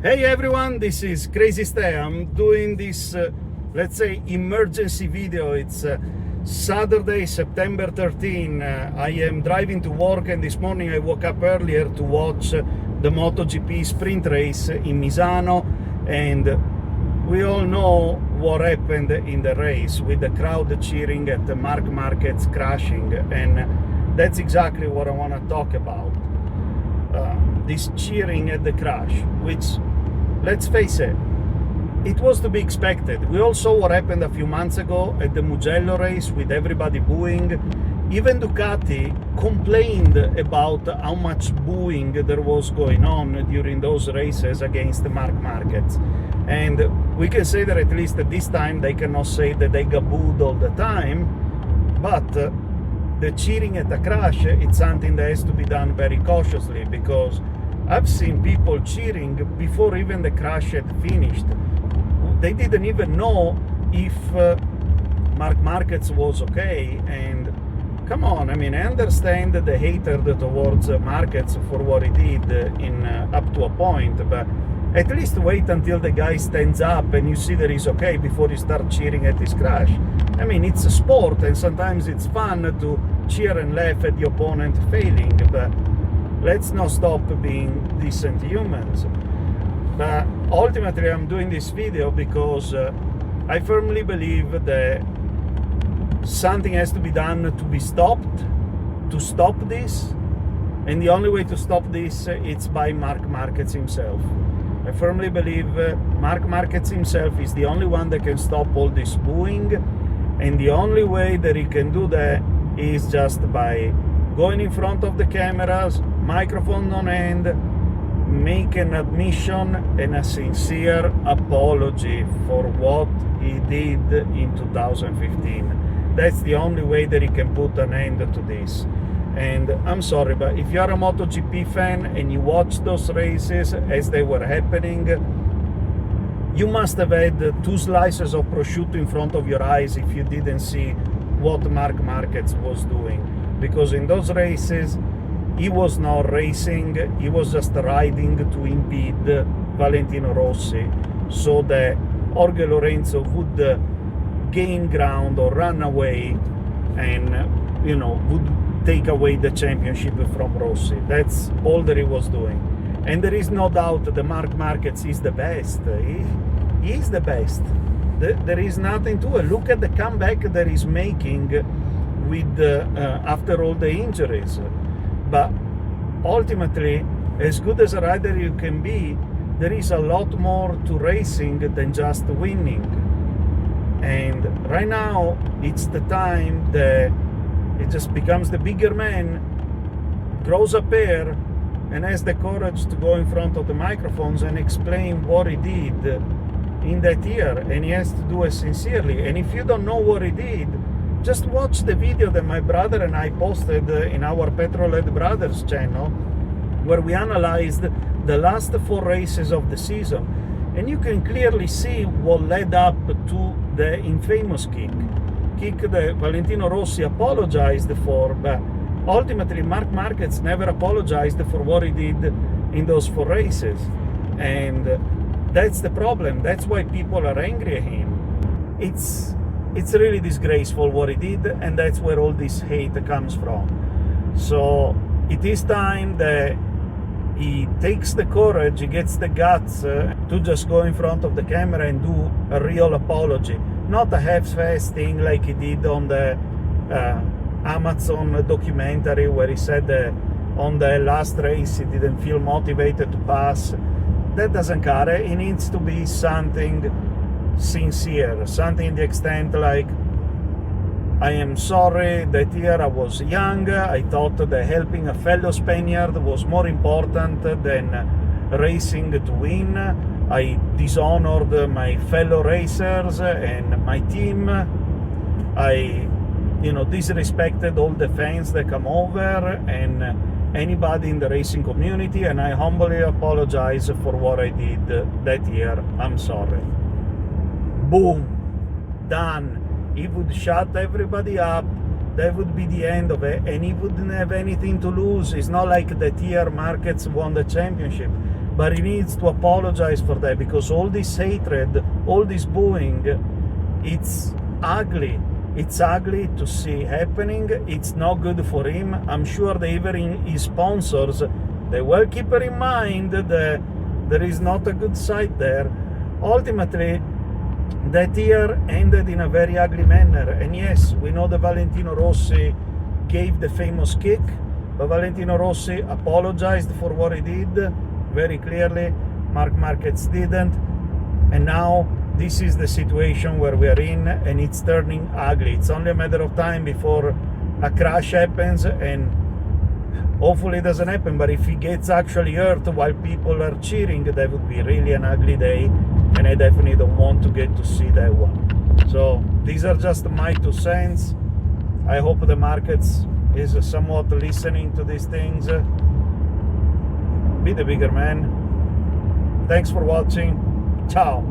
Hey everyone, this is Crazy Stay. I'm doing this, let's say, emergency video. It's Saturday, September 13. I am driving to work, and this morning I woke up earlier to watch the MotoGP sprint race in Misano, and we all know what happened in the race with the crowd cheering at Marc Marquez crashing, and that's exactly what I want to talk about. This cheering at the crash, which, let's face it, it was to be expected. We all saw what happened a few months ago at the Mugello race with everybody booing. Even Ducati complained about how much booing there was going on during those races against Marc Marquez. And we can say that at least at this time they cannot say that they got booed all the time, but the cheering at the crash, it's something that has to be done very cautiously, because I've seen people cheering before even the crash had finished. They didn't even know if Marc Marquez was okay. And come on, I mean, I understand the hatred towards Marquez for what he did in up to a point, but at least wait until the guy stands up and you see that he's okay before you start cheering at his crash. I mean, it's a sport, and sometimes it's fun to cheer and laugh at the opponent failing, but let's not stop being decent humans. But ultimately, I'm doing this video because I firmly believe that something has to be done to be stopped, to stop this, and the only way to stop this is by Marc Marquez himself. I firmly believe Marc Marquez himself is the only one that can stop all this booing, and the only way that he can do that is just by going in front of the cameras, microphone on hand, make an admission and a sincere apology for what he did in 2015. That's the only way that he can put an end to this. And I'm sorry, but if you're a MotoGP fan and you watch those races as they were happening, you must have had 2 slices of prosciutto in front of your eyes if you didn't see what Marc Marquez was doing. Because in those races, he was not racing, he was just riding to impede Valentino Rossi so that Jorge Lorenzo would gain ground or run away and, would take away the championship from Rossi. That's all that he was doing. And there is no doubt that Marc Marquez is the best. He is the best. There is nothing to it. Look at the comeback that he's making with after all the injuries. But ultimately, as good as a rider you can be, there is a lot more to racing than just winning. And right now, it's the time that it just becomes the bigger man, grows a pair, and has the courage to go in front of the microphones and explain what he did in that year. And he has to do it sincerely. And if you don't know what he did, just watch the video that my brother and I posted in our Petrolhead Brothers channel, where we analyzed the last 4 races of the season. And you can clearly see what led up to the infamous kick that Valentino Rossi apologized for, but ultimately Marc Marquez never apologized for what he did in those 4 races. And that's the problem. That's why people are angry at him. It's really disgraceful what he did, and that's where all this hate comes from. So it is time that he takes the courage, he gets the guts to just go in front of the camera and do a real apology. Not a half-assed thing like he did on the Amazon documentary, where he said on the last race he didn't feel motivated to pass. That doesn't cut it. It needs to be something sincere, something in the extent like, I am sorry, that year I was young, I thought that helping a fellow Spaniard was more important than racing to win. I dishonored my fellow racers and my team. I disrespected all the fans that come over and anybody in the racing community, and I humbly apologize for what I did that year. I'm sorry. Boom, done. He would shut everybody up. That would be the end of it, and he wouldn't have anything to lose. It's not like that year Marquez won the championship. but he needs to apologize for that, because all this hatred, all this booing, it's ugly. It's ugly to see happening. It's not good for him. I'm sure that even his sponsors, they will keep it in mind that there is not a good side there. Ultimately, that year ended in a very ugly manner. And yes, we know that Valentino Rossi gave the famous kick, but Valentino Rossi apologized for what he did very clearly. Marc Marquez didn't. And now this is the situation where we are in, and it's turning ugly. It's only a matter of time before a crash happens, and hopefully it doesn't happen, but if he gets actually hurt while people are cheering, that would be really an ugly day, and I definitely don't want to get to see that one. So these are just my 2 cents. I hope the markets is somewhat listening to these things. Be the bigger man. Thanks for watching. Ciao.